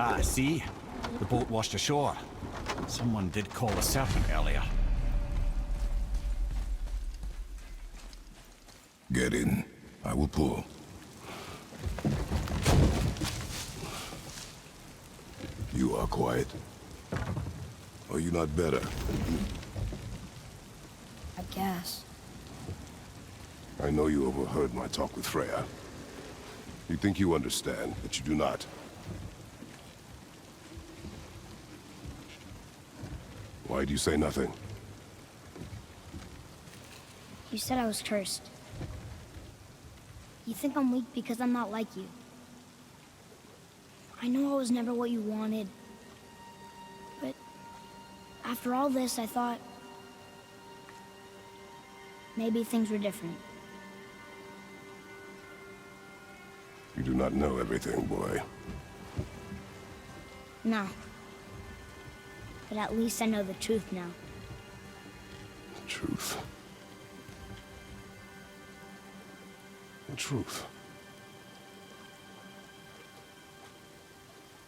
Ah, see? The boat washed ashore. Someone did call a serpent earlier. Get in. I will pull. You are quiet. Are you not better? I guess. I know you overheard my talk with Freya. You think you understand, but you do not. Why do you say nothing? You said I was cursed. You think I'm weak because I'm not like you. I know I was never what you wanted. But after all this, I thought maybe things were different. You do not know everything, boy. No. But at least I know the truth now. The truth. The truth.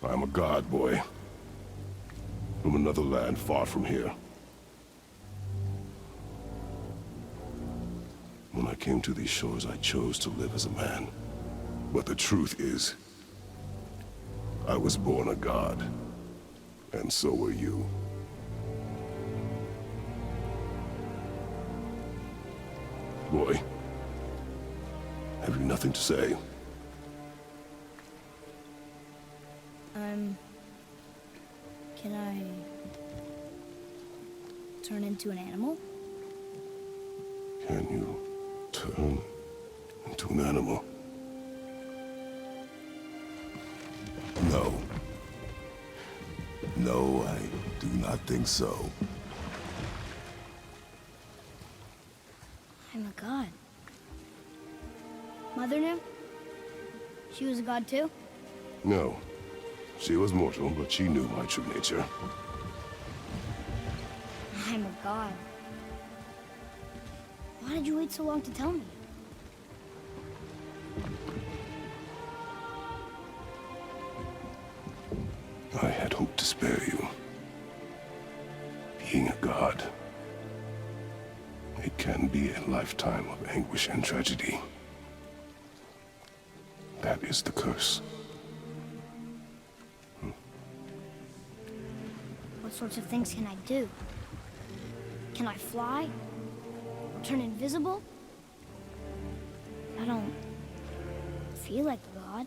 I am a god, boy. From another land far from here. When I came to these shores, I chose to live as a man. But the truth is, I was born a god. And so were you. Boy, have you nothing to say? Can I turn into an animal? Can you turn into an animal? No. No, I do not think so. I'm a god. Mother knew? She was a god too? No. She was mortal, but she knew my true nature. I'm a god. Why did you wait so long to tell me? I had hoped to spare you. Being a god, it can be a lifetime of anguish and tragedy. That is the curse. What sorts of things can I do? Can I fly? Or turn invisible? I don't feel like a god.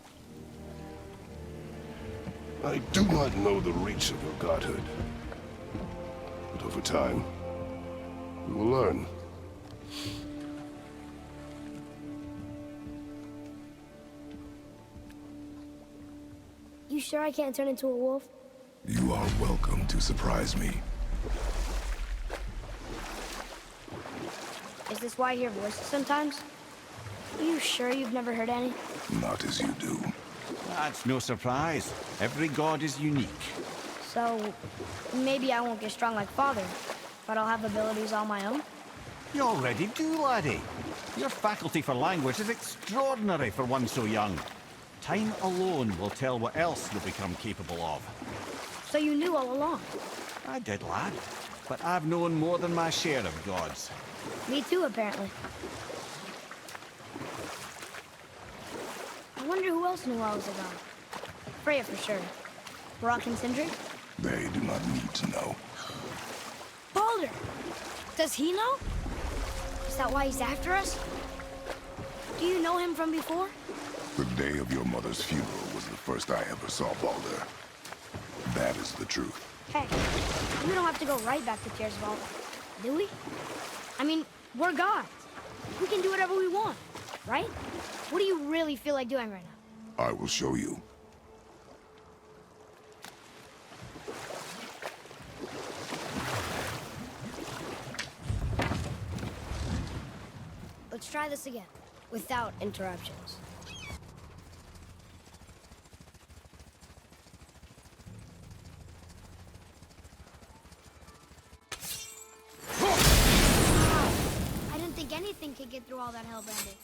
I do not know the reach of your godhood. But over time, we will learn. You sure I can't turn into a wolf? You are welcome to surprise me. Is this why I hear voices sometimes? Are you sure you've never heard any? Not as you do. That's no surprise. Every god is unique. So, maybe I won't get strong like Father, but I'll have abilities all my own? You already do, laddie. Your faculty for language is extraordinary for one so young. Time alone will tell what else you'll become capable of. So you knew all along? I did, lad. But I've known more than my share of gods. Me too, apparently. I wonder who else knew I was a god. Freya for sure. Brock and Sindri? They do not need to know. Baldur! Does he know? Is that why he's after us? Do you know him from before? The day of your mother's funeral was the first I ever saw Baldur. That is the truth. Hey, we don't have to go right back to Tearsvald, do we? I mean, we're gods. We can do whatever we want, right? What do you really feel like doing right now? I will show you. Let's try this again, without interruptions. I didn't think anything could get through all that hell bandit.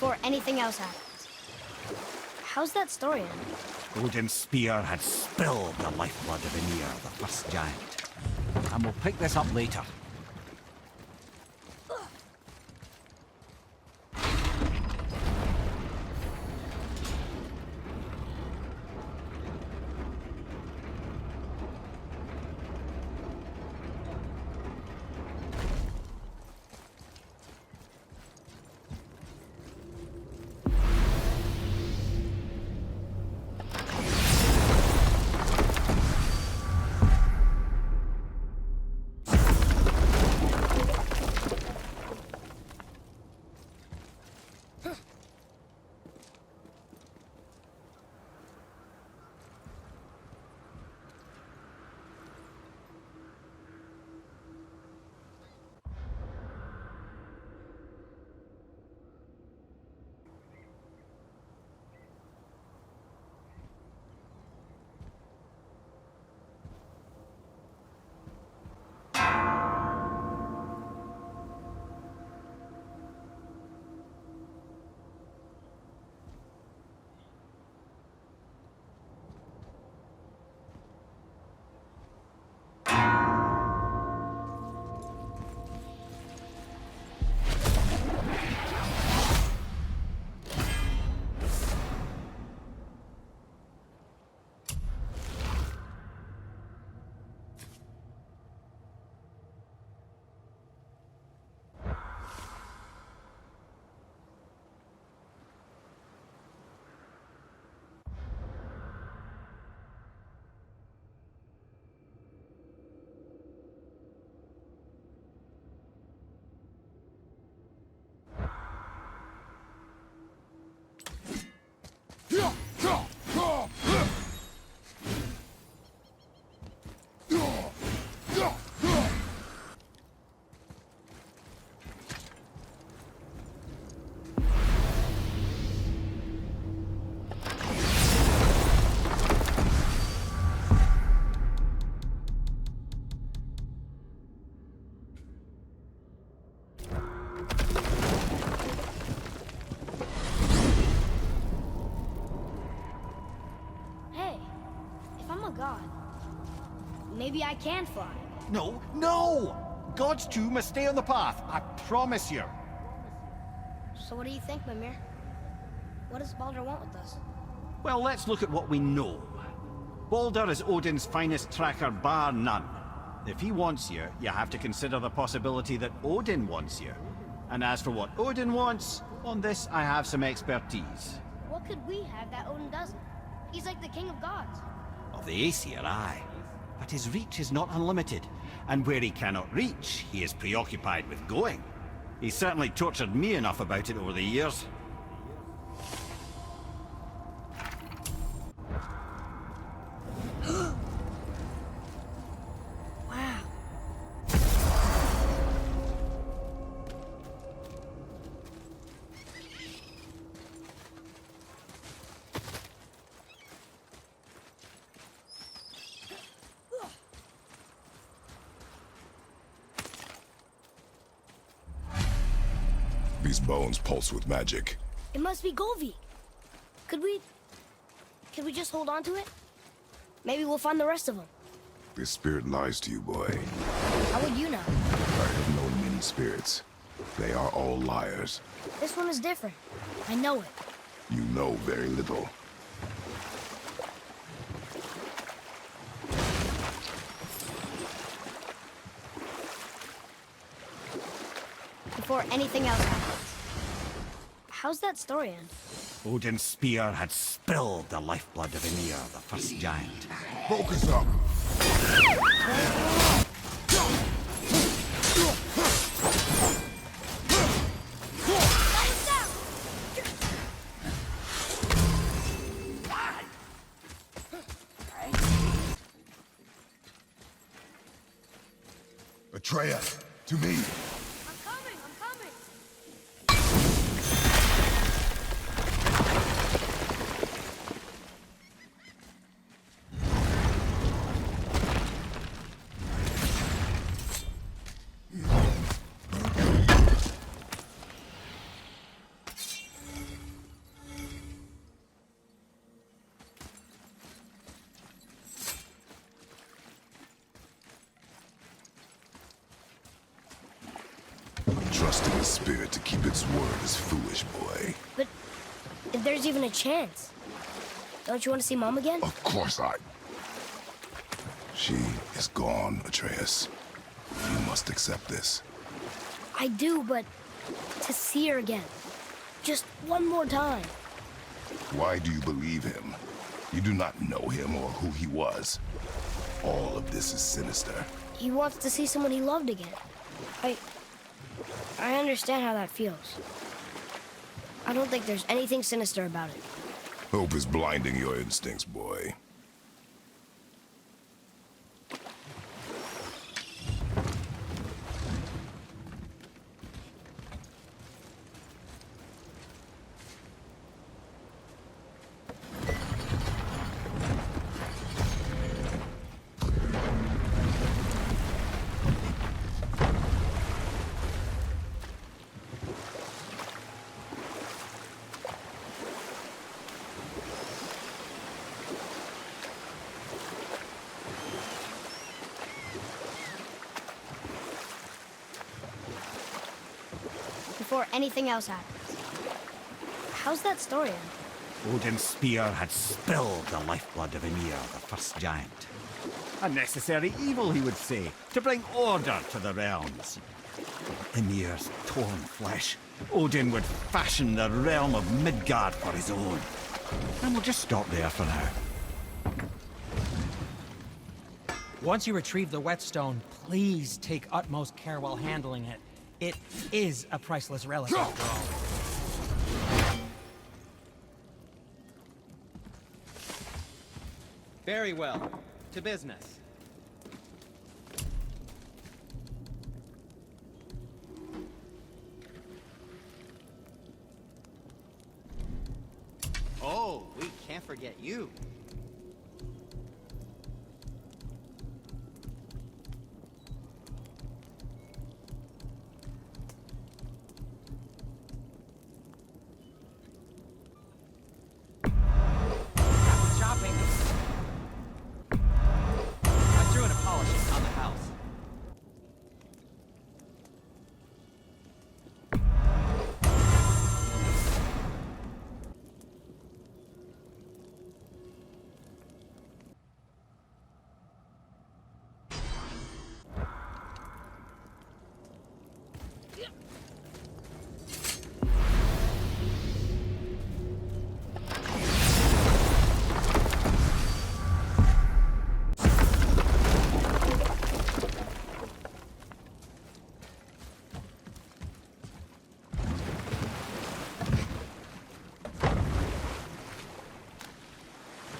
before anything else happens. How's that story end? Odin's spear had spilled the lifeblood of Ymir, the first giant. And we'll pick this up later. Maybe I can fly. No, no! Gods too must stay on the path, I promise you. So what do you think, Mimir? What does Baldur want with us? Well, let's look at what we know. Baldur is Odin's finest tracker bar none. If he wants you, you have to consider the possibility that Odin wants you. And as for what Odin wants, on this I have some expertise. What could we have that Odin doesn't? He's like the king of gods. Of the Aesir, aye. But his reach is not unlimited, and where he cannot reach, he is preoccupied with going. He's certainly tortured me enough about it over the years. Wow. These bones pulse with magic. It must be Golvi. Could we just hold on to it? Maybe we'll find the rest of them. This spirit lies to you, boy. How would you know? I have known many spirits. They are all liars. This one is different. I know it. You know very little. Before anything else happens. How's that story end? Odin's spear had spilled the lifeblood of Ymir, the first giant. Focus up! Atreya, to me! I'm coming! Trusting the spirit to keep its word is foolish, boy. But if there's even a chance, don't you want to see Mom again? Of course I... She is gone, Atreus. You must accept this. I do, but to see her again, just one more time. Why do you believe him? You do not know him or who he was. All of this is sinister. He wants to see someone he loved again. I understand how that feels. I don't think there's anything sinister about it. Hope is blinding your instincts, boy. Before anything else happens, how's that story end? Odin's spear had spilled the lifeblood of Ymir, the first giant. A necessary evil, he would say, to bring order to the realms. From Ymir's torn flesh, Odin would fashion the realm of Midgard for his own. And we'll just stop there for now. Once you retrieve the whetstone, please take utmost care while handling it. It is a priceless relic after all. Very well. To business. Oh, we can't forget you. Shopping. I threw in a polishing on the house.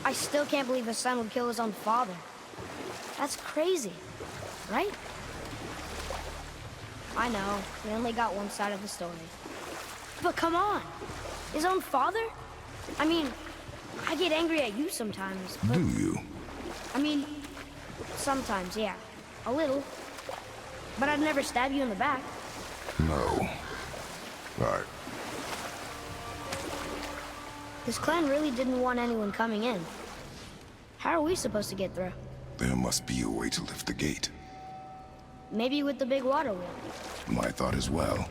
I still can't believe a son would kill his own father. That's crazy, right? I know, we only got one side of the story. But come on, his own father? I mean, I get angry at you sometimes, but... Do you? I mean, sometimes, yeah. A little. But I'd never stab you in the back. No. Alright. This clan really didn't want anyone coming in. How are we supposed to get through? There must be a way to lift the gate. Maybe with the big water wheel. My thought as well.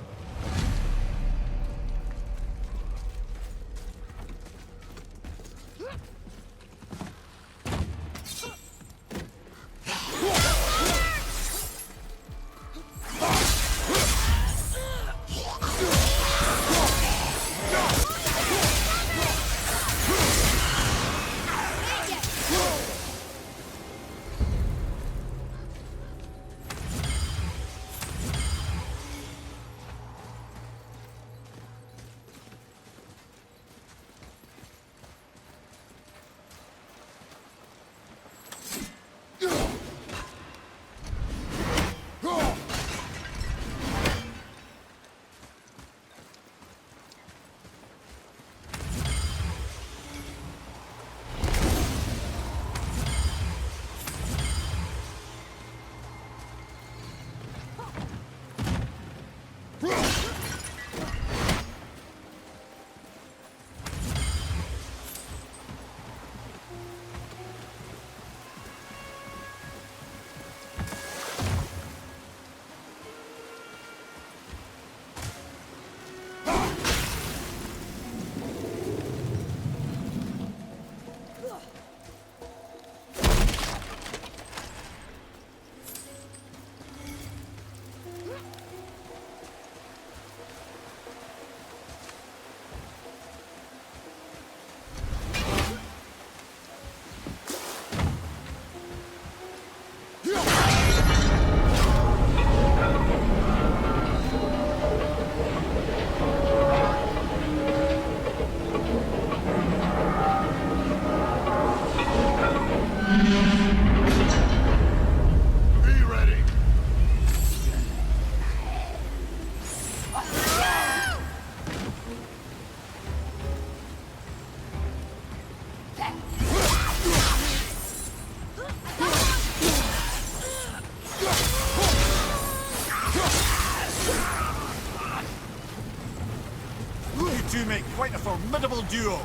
formidable duo!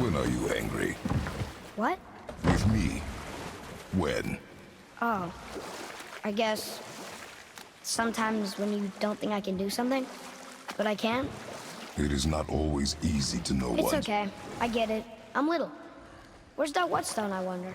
When are you angry? What? With me. When? Oh, I guess sometimes when you don't think I can do something, but I can. It is not always easy to know It's what... okay. I get it. I'm little. Where's that whetstone, I wonder?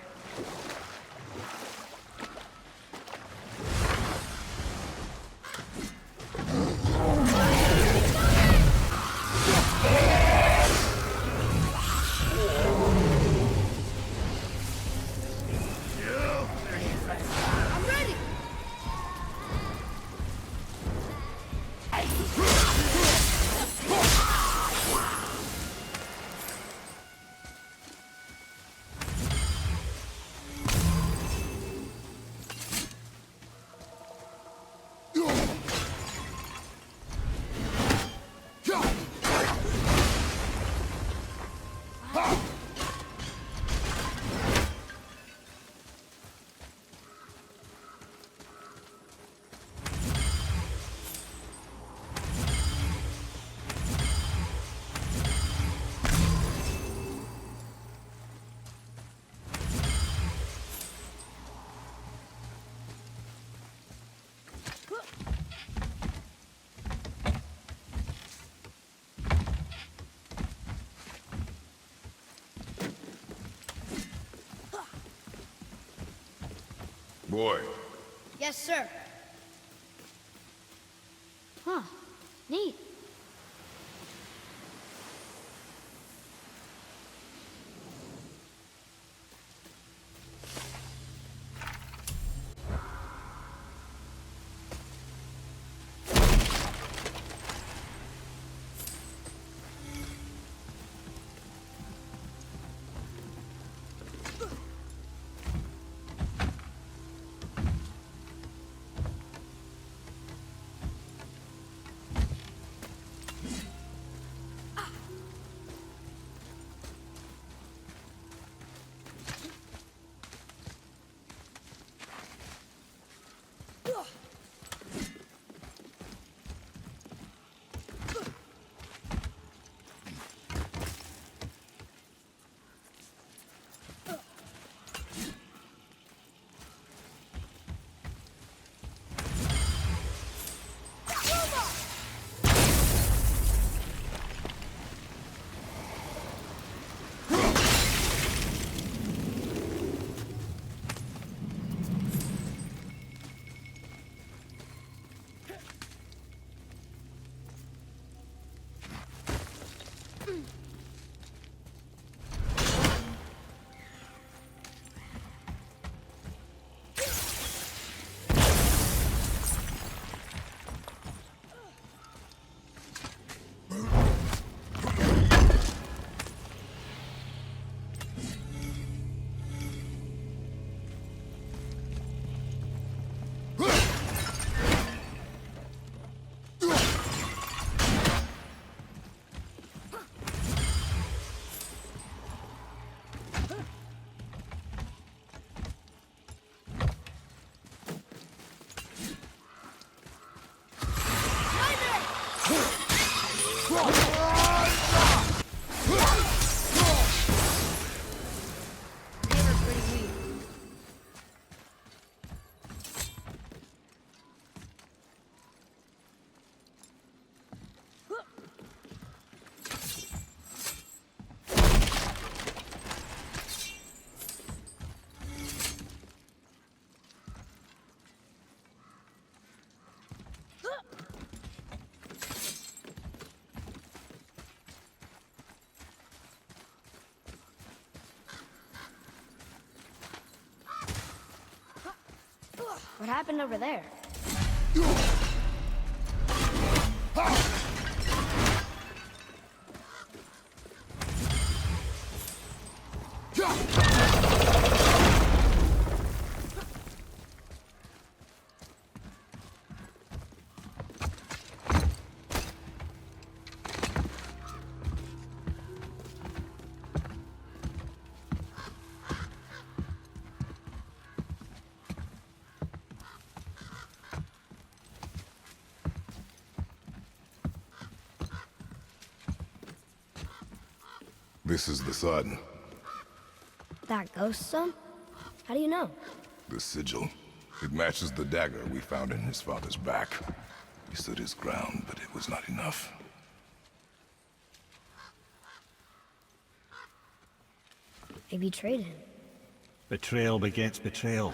Boy, Yes, sir. Huh. Neat. What happened over there? This is the sun. That ghost son? How do you know? The sigil. It matches the dagger we found in his father's back. He stood his ground, but it was not enough. They betrayed him. Betrayal begets betrayal.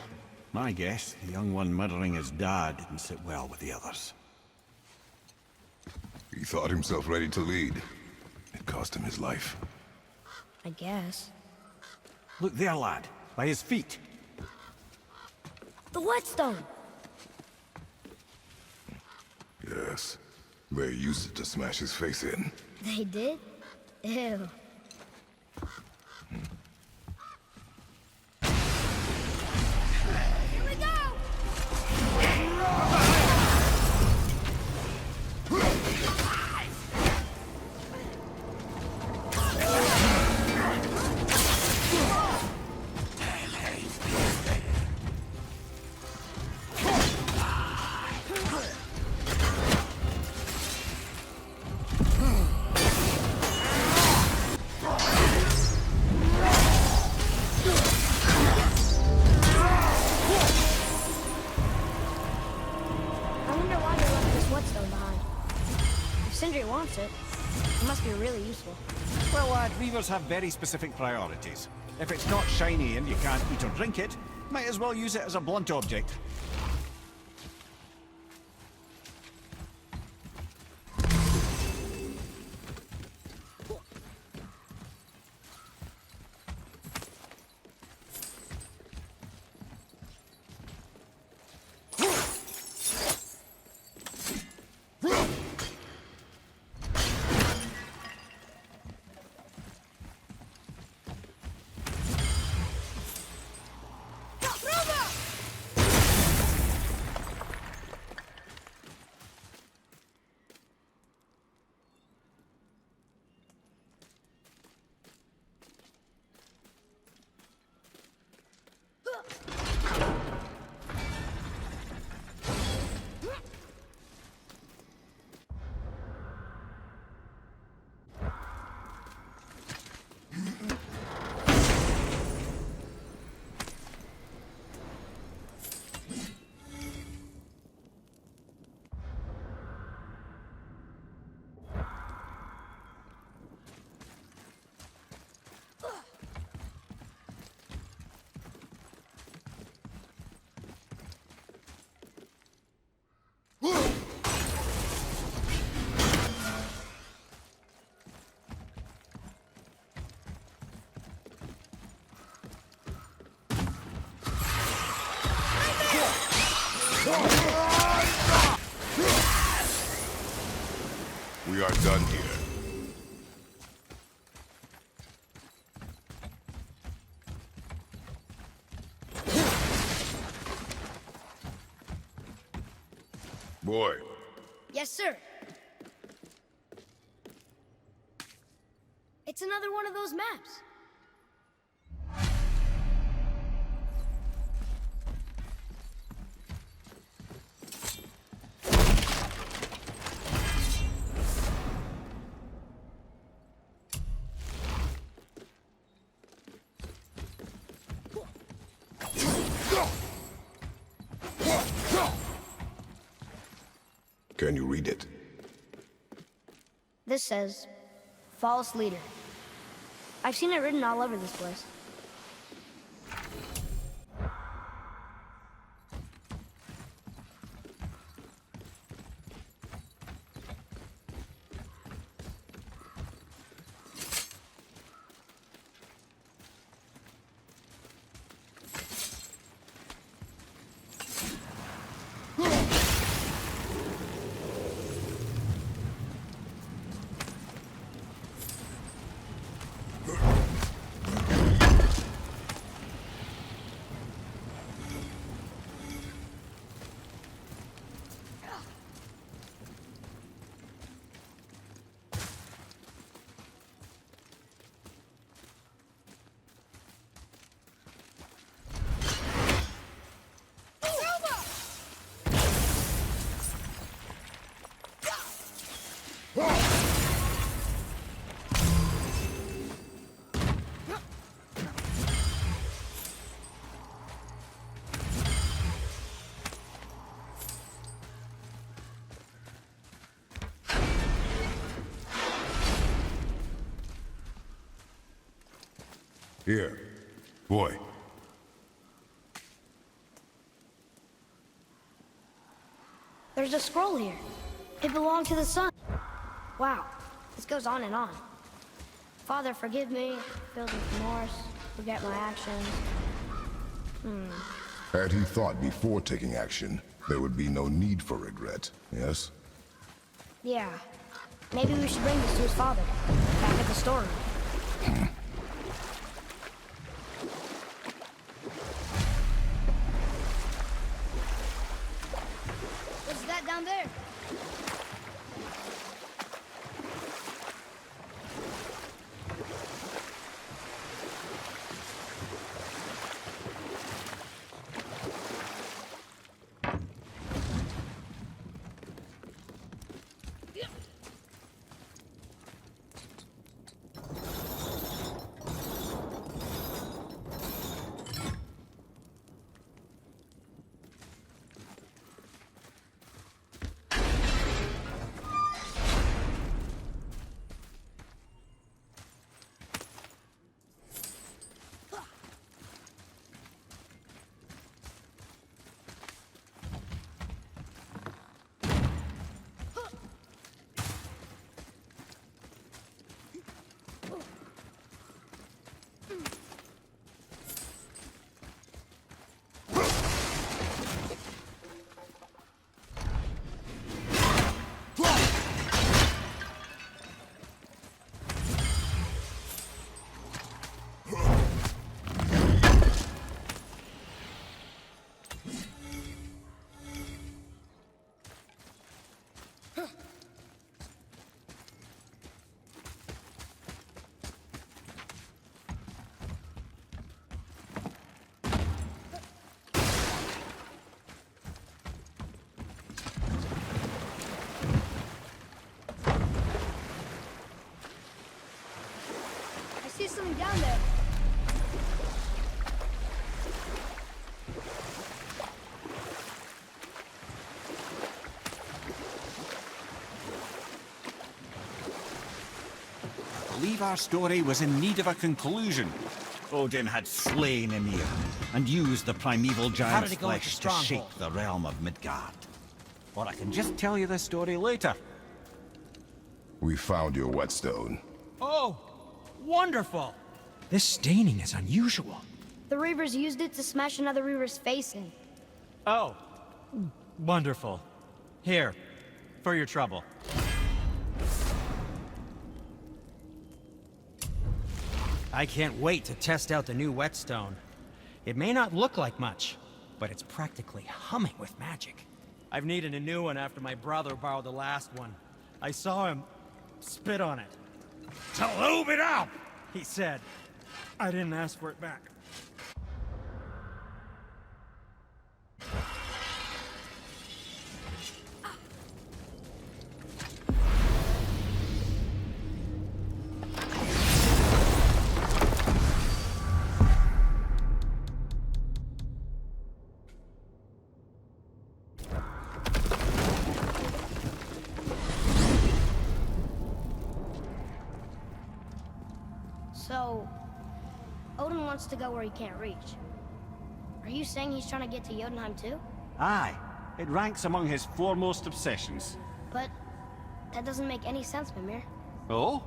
My guess, the young one murdering his dad didn't sit well with the others. He thought himself ready to lead. It cost him his life. I guess. Look there, lad. By his feet. The whetstone! Yes. They used it to smash his face in. They did? Ew. Here we go! It must be really useful. Well, lad, weavers have very specific priorities. If it's not shiny and you can't eat or drink it, might as well use it as a blunt object. We are done here. Boy. Yes, sir. It's another one of those maps. Can you read it? This says, false leader. I've seen it written all over this place. Here, boy. There's a scroll here. It belonged to the sun. Wow, this goes on and on. Father, forgive me, filled with remorse, forget my actions. Had he thought before taking action, there would be no need for regret, yes? Yeah, maybe we should bring this to his father, back at the storeroom. What's that down there? I see something down there. I believe our story was in need of a conclusion. Odin had slain Ymir and used the primeval giant's did he go with the flesh to shape stronghold? the realm of Midgard. Or I can just tell you the story later. We found your whetstone. Oh, wonderful! This staining is unusual. The Reavers used it to smash another Reaver's face in. Oh, wonderful. Here, for your trouble. I can't wait to test out the new whetstone. It may not look like much, but it's practically humming with magic. I've needed a new one after my brother borrowed the last one. I saw him spit on it. To lube it up, he said. I didn't ask for it back. So, Odin wants to go where he can't reach. Are you saying he's trying to get to Jotunheim too? Aye, it ranks among his foremost obsessions. But that doesn't make any sense, Mimir. Oh?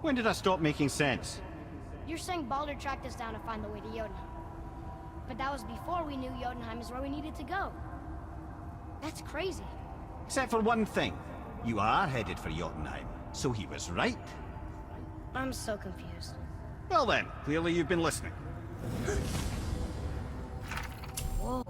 When did I stop making sense? You're saying Baldur tracked us down to find the way to Jotunheim. But that was before we knew Jotunheim is where we needed to go. That's crazy. Except for one thing. You are headed for Jotunheim, so he was right. I'm so confused. Well then, clearly you've been listening. Whoa.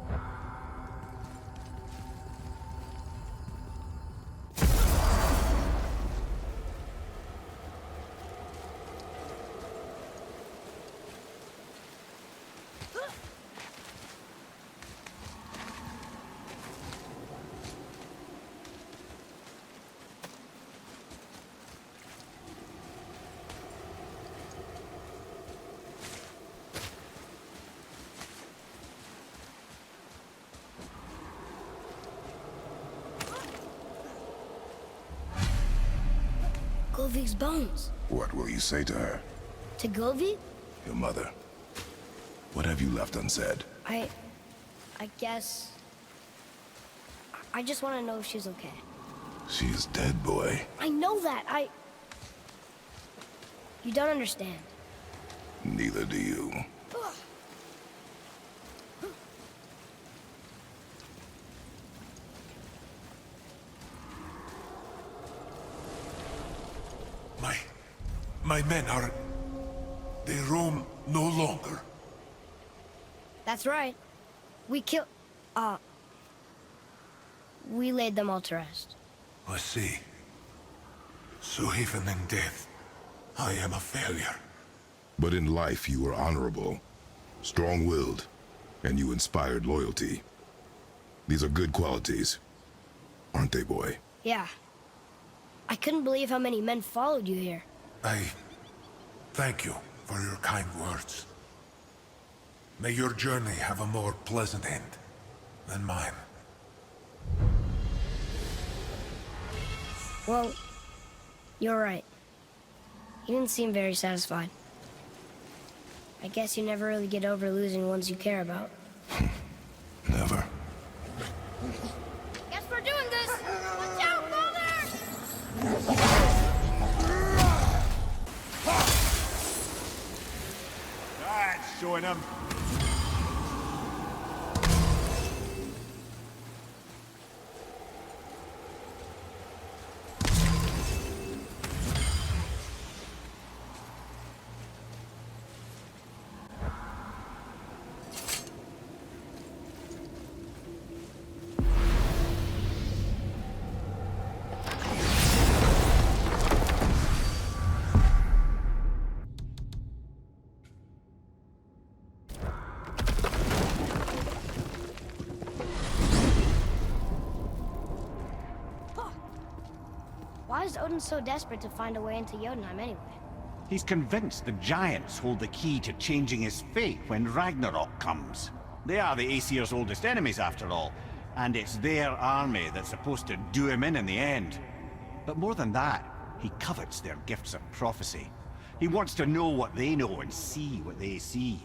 Govig's bones. What will you say to her? To Govig? Your mother. What have you left unsaid? I guess... I just want to know if she's okay. She is dead, boy. I know that, You don't understand. Neither do you. My men are... They roam no longer. That's right. We we laid them all to rest. I see. So even in death, I am a failure. But in life you were honorable, strong-willed, and you inspired loyalty. These are good qualities, aren't they, boy? Yeah. I couldn't believe how many men followed you here. I thank you for your kind words. May your journey have a more pleasant end than mine. Well, you're right. You didn't seem very satisfied. I guess you never really get over losing ones you care about. Never. Guess we're doing this! Watch out, Father! That's showing him. Why is Odin so desperate to find a way into Jotunheim anyway? He's convinced the giants hold the key to changing his fate when Ragnarok comes. They are the Aesir's oldest enemies, after all, and it's their army that's supposed to do him in the end. But more than that, he covets their gifts of prophecy. He wants to know what they know and see what they see.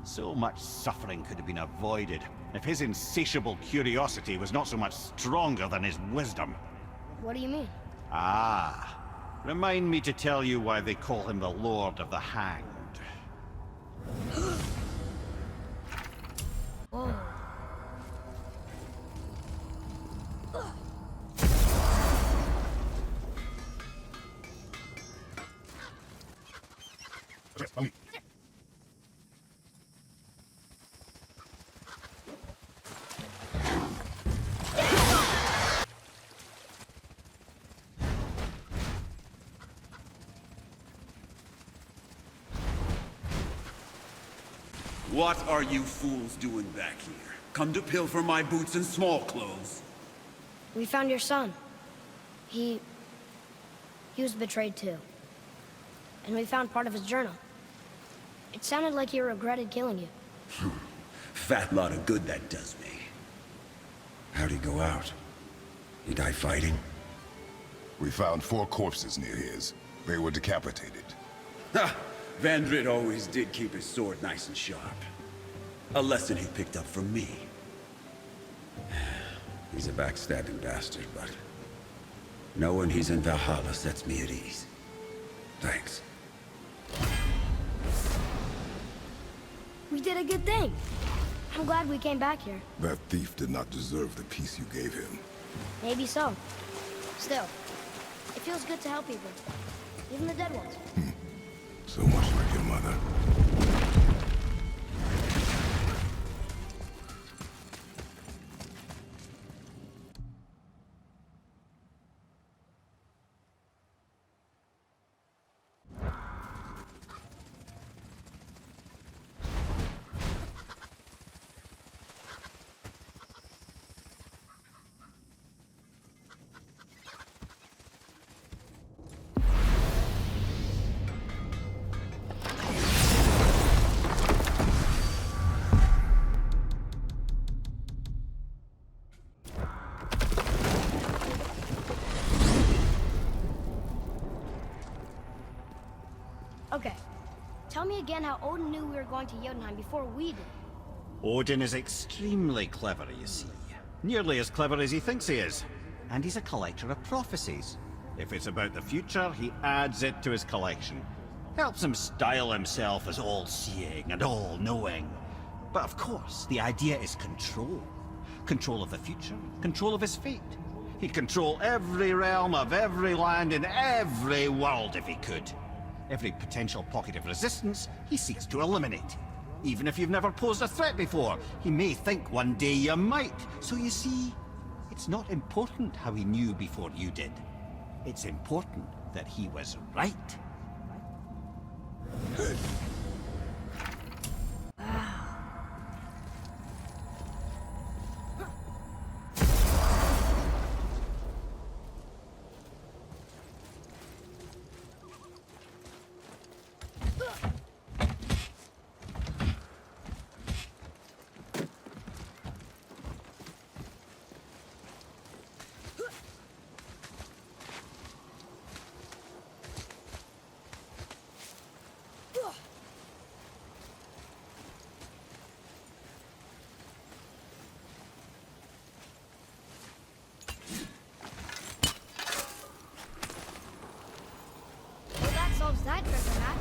So much suffering could have been avoided if his insatiable curiosity was not so much stronger than his wisdom. What do you mean? Ah, remind me to tell you why they call him the Lord of the Hanged. Whoa. What are you fools doing back here? Come to pilfer my boots and small clothes? We found your son. He was betrayed too. And we found part of his journal. It sounded like he regretted killing you. Fat lot of good that does me. How'd he go out? He die fighting? We found 4 corpses near his. They were decapitated. Ha! Vandrid always did keep his sword nice and sharp. A lesson he picked up from me. He's a backstabbing bastard, but knowing he's in Valhalla sets me at ease. Thanks. We did a good thing. I'm glad we came back here. That thief did not deserve the peace you gave him. Maybe so. Still, it feels good to help people. Even the dead ones. So much like your mother. Okay. Tell me again how Odin knew we were going to Jotunheim before we did. Odin is extremely clever, you see. Nearly as clever as he thinks he is. And he's a collector of prophecies. If it's about the future, he adds it to his collection. Helps him style himself as all-seeing and all-knowing. But of course, the idea is control. Control of the future, control of his fate. He'd control every realm of every land in every world if he could. Every potential pocket of resistance, he seeks to eliminate. Even if you've never posed a threat before, he may think one day you might. So you see, it's not important how he knew before you did. It's important that he was right. Solves that treasure map.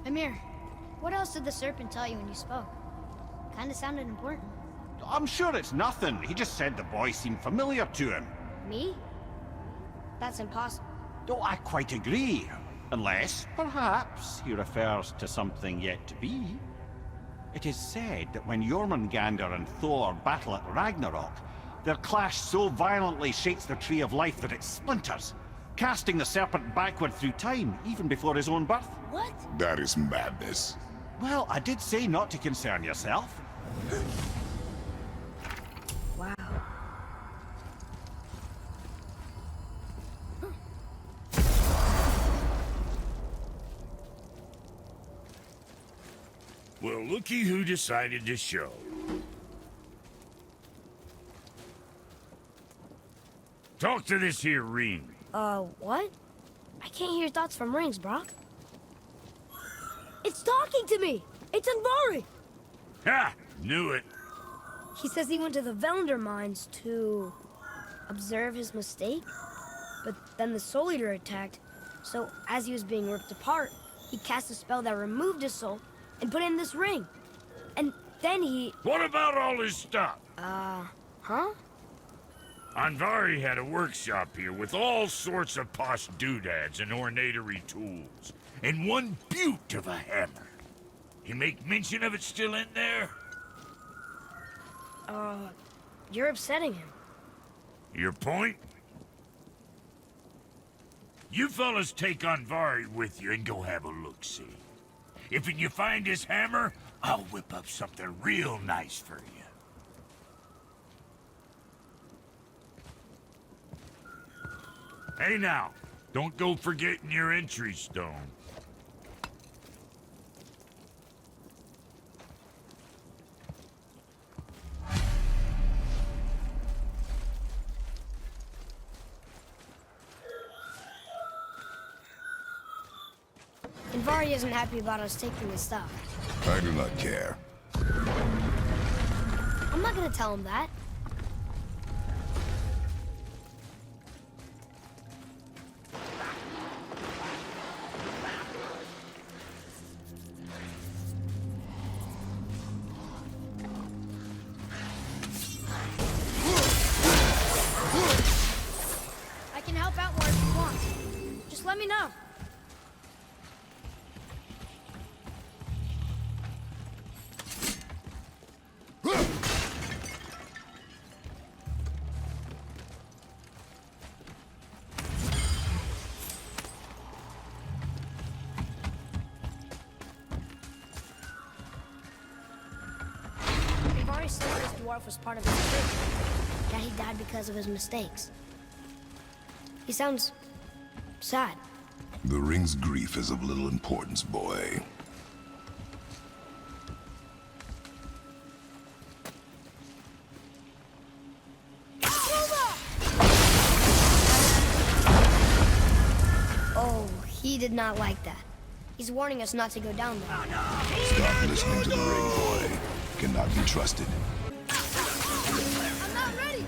Amir, what else did the serpent tell you when you spoke? Kinda sounded important. I'm sure it's nothing. He just said the boy seemed familiar to him. Me? That's impossible. Oh, I quite agree. Unless, perhaps, he refers to something yet to be. It is said that when Jormungandr and Thor battle at Ragnarok, their clash so violently shakes the Tree of Life that it splinters, casting the serpent backward through time, even before his own birth. What? That is madness. Well, I did say not to concern yourself. Wow. Well, looky who decided to show. Talk to this here ring. What? I can't hear thoughts from rings, Brock. It's talking to me! It's Andvari! Ha! Knew it. He says he went to the Velnder mines to observe his mistake, but then the Soul Eater attacked, so as he was being ripped apart, he cast a spell that removed his soul and put it in this ring. And then he... What about all his stuff? Huh? Andvari had a workshop here with all sorts of posh doodads and ornatory tools, and one beaut of a hammer. You make mention of it still in there? You're upsetting him. Your point? You fellas take Andvari with you and go have a look-see. If you find his hammer, I'll whip up something real nice for you. Hey now, don't go forgetting your entry stone. Andvari isn't happy about us taking his stuff. I do not care. I'm not gonna tell him that. I can help out more if you want. Just let me know. Said this dwarf was part of his crew, that he died because of his mistakes. He sounds sad. The ring's grief is of little importance, boy. Oh, he did not like that. He's warning us not to go down there. Stop listening to the ring, boy. Cannot be trusted. I'm not ready!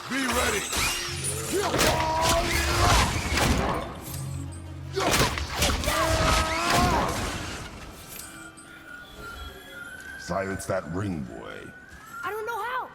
Be ready! Silence that ring, boy. I don't know how!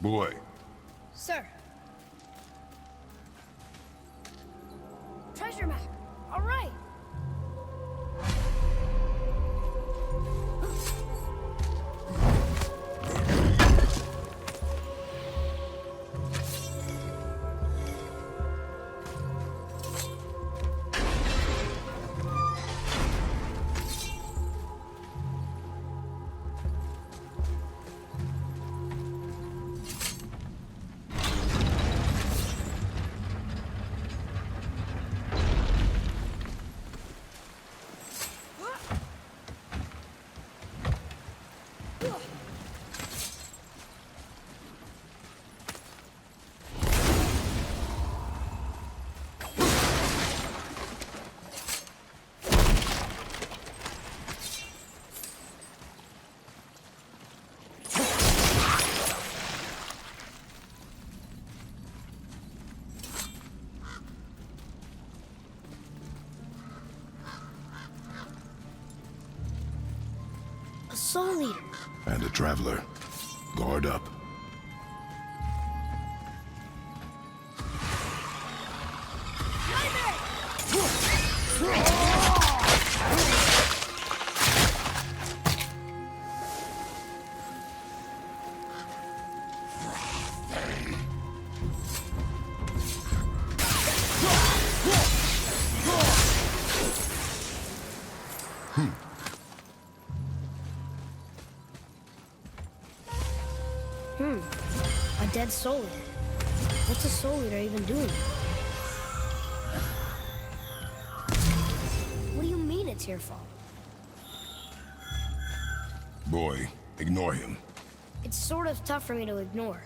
Boy. Sir. Treasure map. All right. A soul eater. And a traveler. Guard up. A dead soul eater. What's a soul eater even doing? What do you mean it's your fault? Boy, ignore him. It's sort of tough for me to ignore.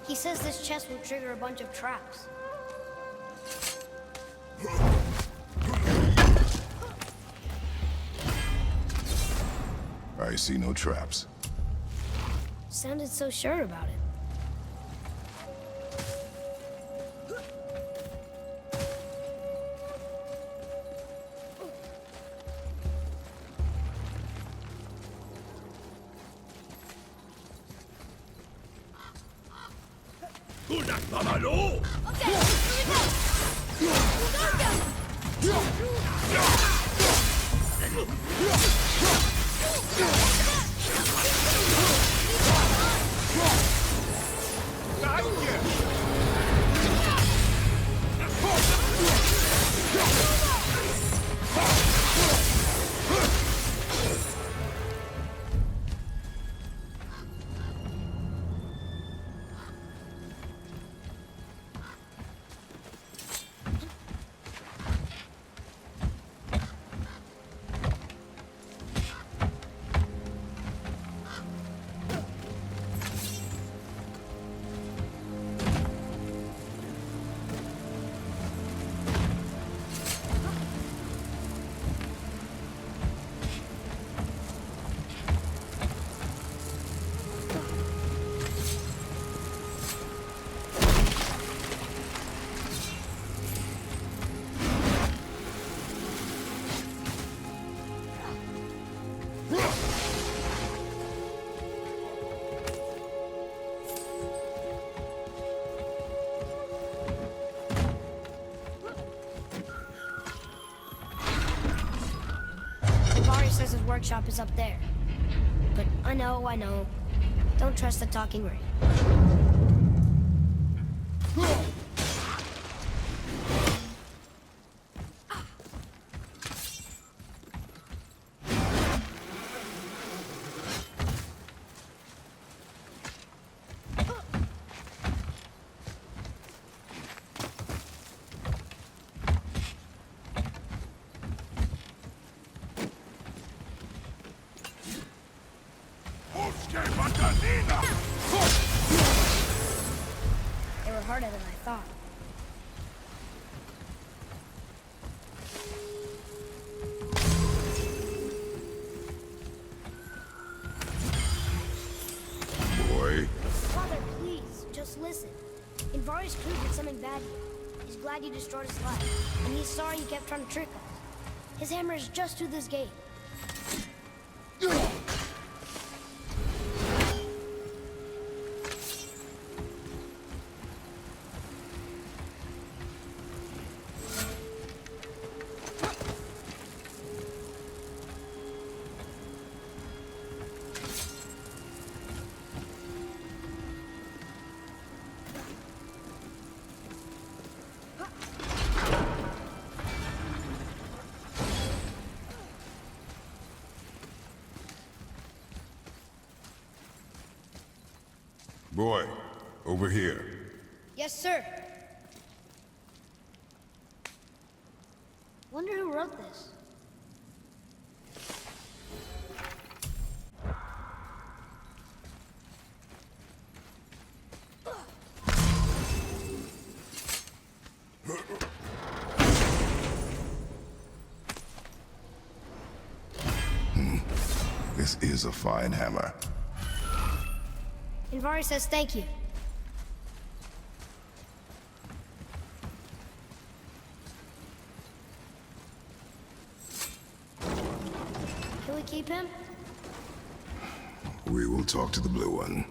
He says this chest will trigger a bunch of traps. I see no traps. Sounded so sure about it. Says his workshop is up there. But I know. Don't trust the talking ring. They were harder than I thought. Boy. Father, please, just listen. Invari's crew did something bad here. He's glad you destroyed his life, and he's sorry you kept trying to trick us. His hammer is just through this gate. Boy, over here. Yes, sir. Wonder who wrote this. This is a fine hammer. Invari says thank you. Can we keep him? We will talk to the blue one.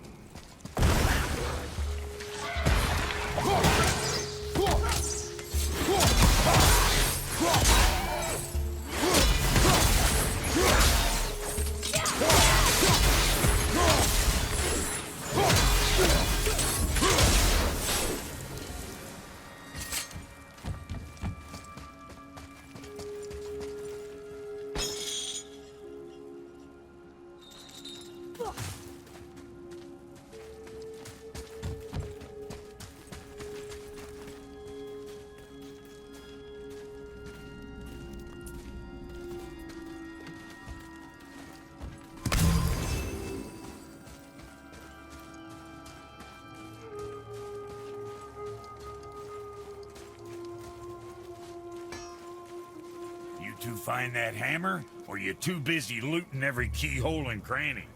To find that hammer, or you too busy looting every keyhole and cranny?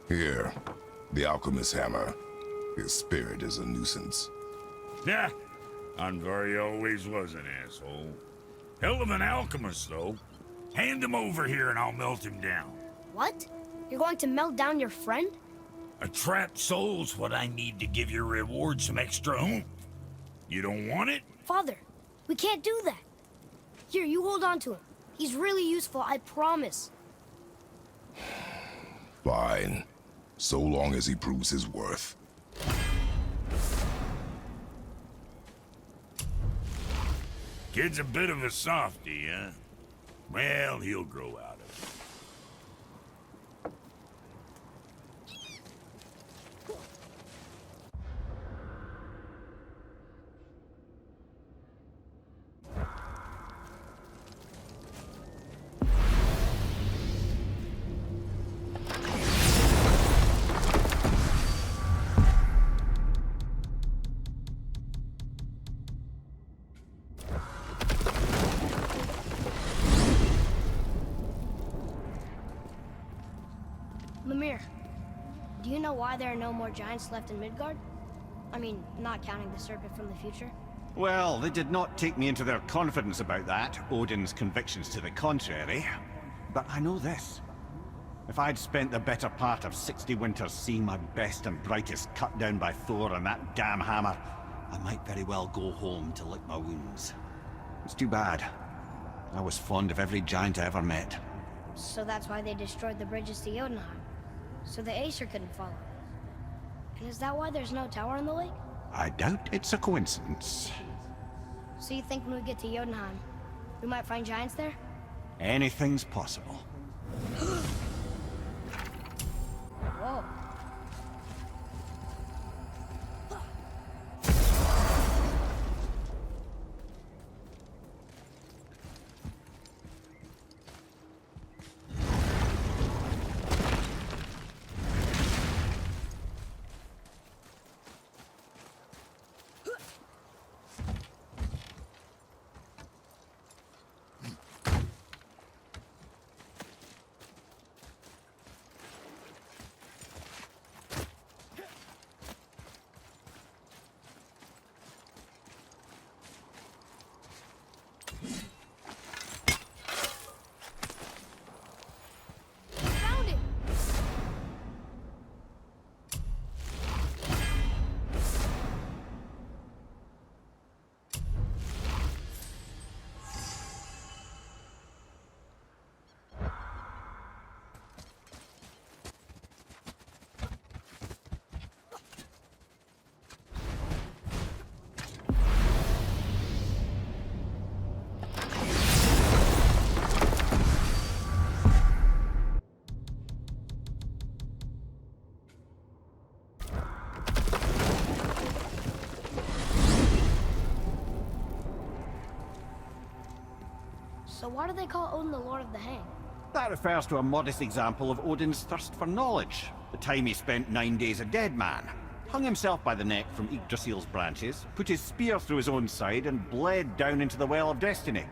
Here, the alchemist's hammer. His spirit is a nuisance. Yeah, Andvari always was an asshole. Hell of an alchemist, though. Hand him over here and I'll melt him down. What? You're going to melt down your friend? A trapped soul's what I need to give your reward some extra oomph. You don't want it? Father, we can't do that. Here, you hold on to him. He's really useful, I promise. Fine. So long as he proves his worth. Kid's a bit of a softie, huh? Well, he'll grow out of it. Mimir, do you know why there are no more giants left in Midgard? I mean, not counting the serpent from the future. Well, they did not take me into their confidence about that, Odin's convictions to the contrary. But I know this. If I'd spent the better part of 60 winters seeing my best and brightest cut down by Thor and that damn hammer, I might very well go home to lick my wounds. It's too bad. I was fond of every giant I ever met. So that's why they destroyed the bridges to Jotunheim. So the Aesir couldn't follow. And is that why there's no tower on the lake? I doubt it's a coincidence. So you think when we get to Jotunheim, we might find giants there? Anything's possible. Whoa. So why do they call Odin the Lord of the Hang? That refers to a modest example of Odin's thirst for knowledge. The time he spent 9 days a dead man. Hung himself by the neck from Yggdrasil's branches, put his spear through his own side, and bled down into the Well of Destiny.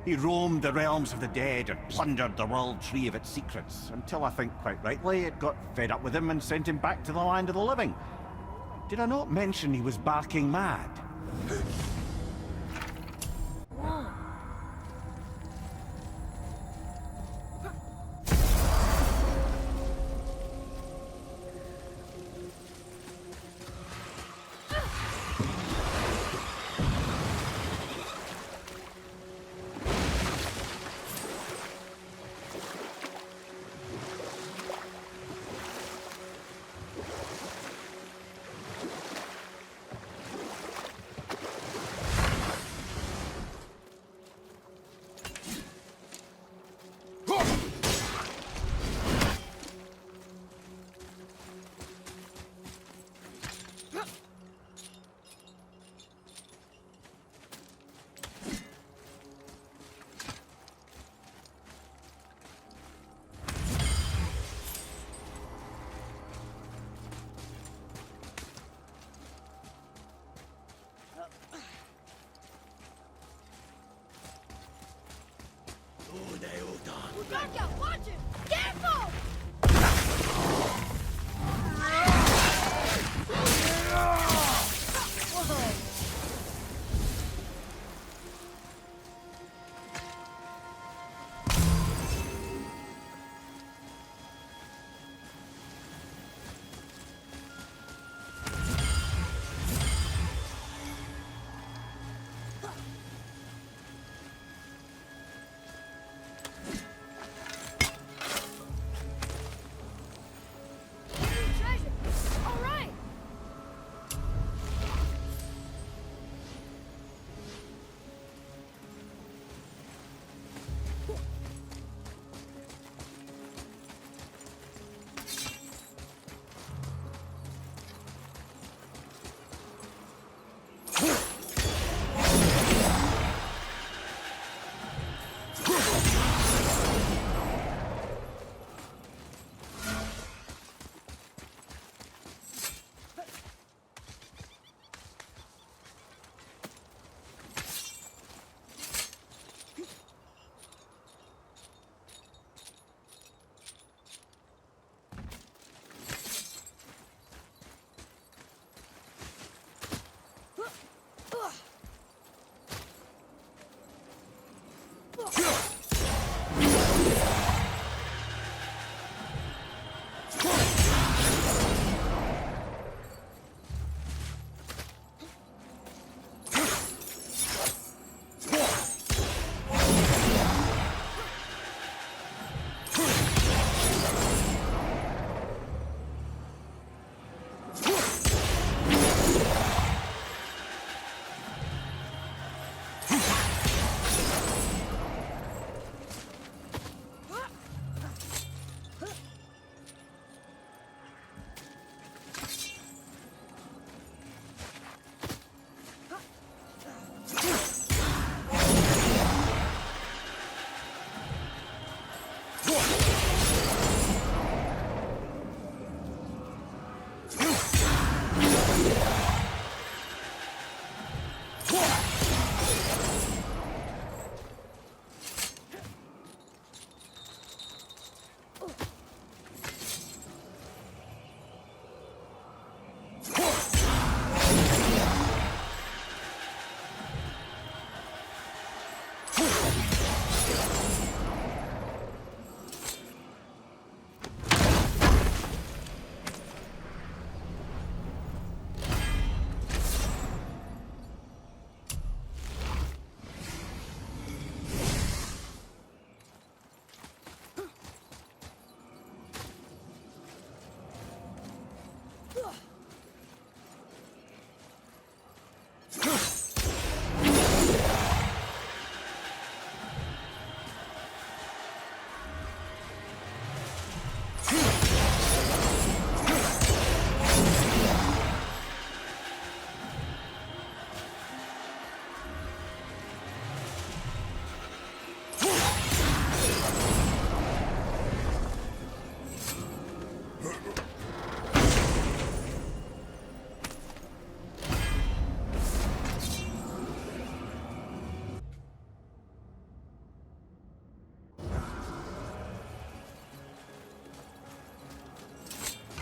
He roamed the realms of the dead and plundered the world tree of its secrets, until I think, quite rightly, it got fed up with him and sent him back to the land of the living. Did I not mention he was barking mad? Whoa.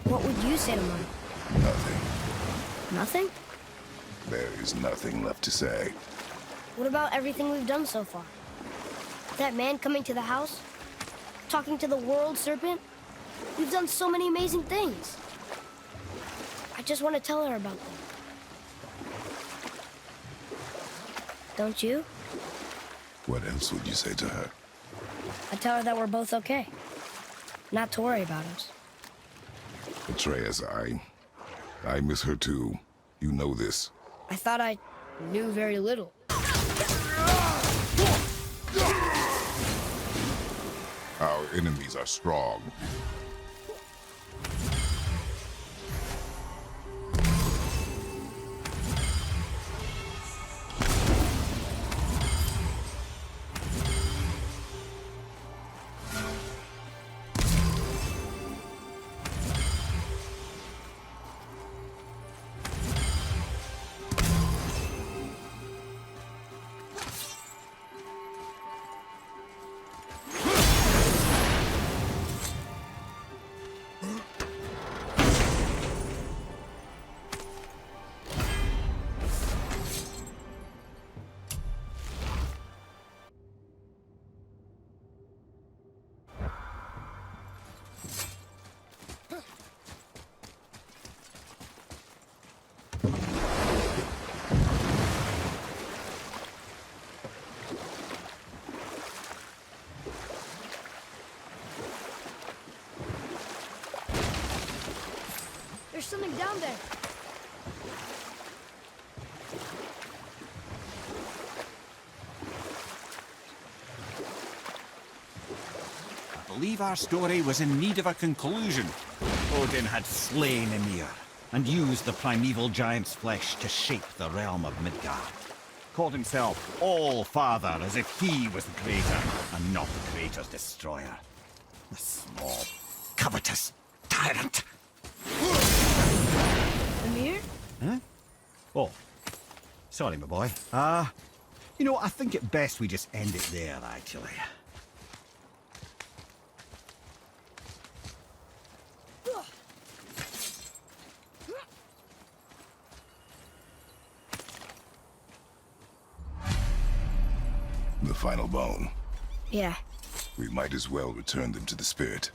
What would you say to mine? Nothing. Nothing? There is nothing left to say. What about everything we've done so far? That man coming to the house? Talking to the world serpent? We've done so many amazing things. I just want to tell her about them. Don't you? What else would you say to her? I tell her that we're both okay. Not to worry about us. Atreus, I miss her too. You know this. I thought I knew very little. Our enemies are strong. There's something down there. I believe our story was in need of a conclusion. Odin had slain Ymir and used the primeval giant's flesh to shape the realm of Midgard. Called himself All-Father as if he was the creator and not the creator's destroyer. The small, covetous tyrant. Ymir? Huh? Oh. Sorry, my boy. You know, I think it best we just end it there, actually. The final bone. Yeah. We might as well return them to the spirit.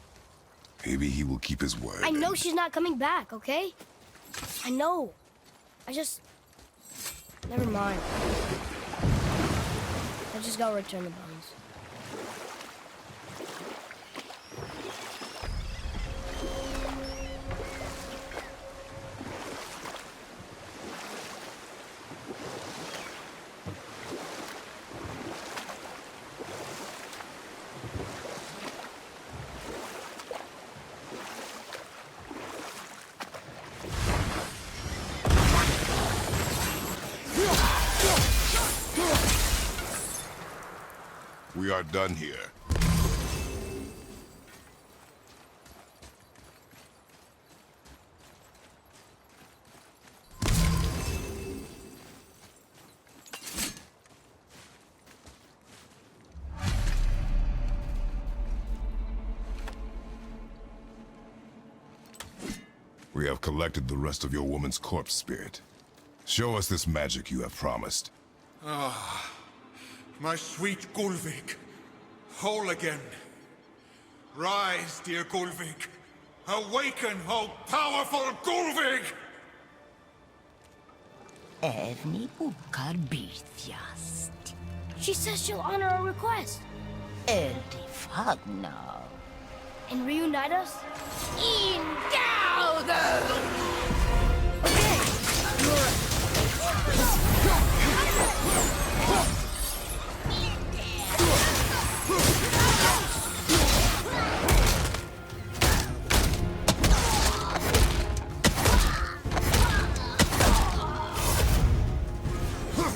Maybe he will keep his word. I know and- she's not coming back, okay? I know. I just... Never mind. I just gotta return the bones. We are done here. We have collected the rest of your woman's corpse spirit. Show us this magic you have promised. My sweet Gulvik, whole again. Rise, dear Gulvik. Awaken, oh powerful Gulvik! Evni bukar bitjast. She says she'll honor our request Eldi fagna. and reunite us. In dauder!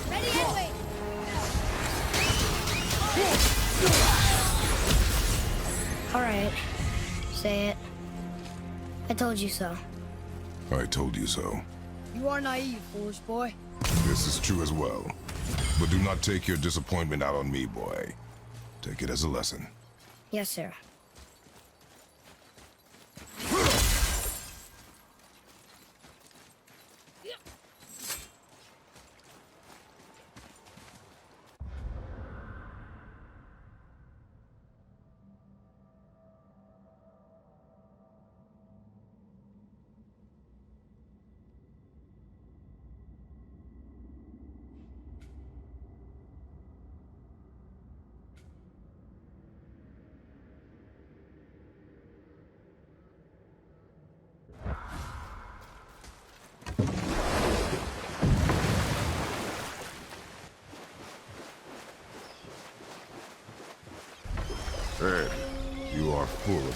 Ready anyway. All right. Say it. I told you so. I told you so. You are naive, foolish boy. This is true as well. But do not take your disappointment out on me, boy. Take it as a lesson. Yes, sir.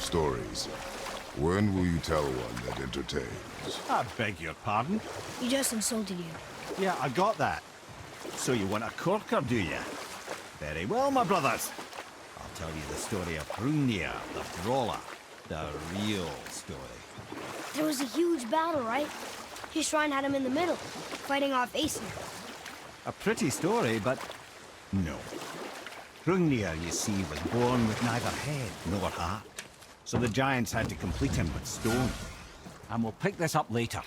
stories. When will you tell one that entertains? I beg your pardon? He just insulted you. Yeah, I got that. So you want a corker, do you? Very well, my brothers. I'll tell you the story of Hrungnir, the brawler. The real story. There was a huge battle, right? His shrine had him in the middle, fighting off Aesir. A pretty story, but no. Hrungnir, you see, was born with neither head nor heart. So the giants had to complete him with stone. And we'll pick this up later,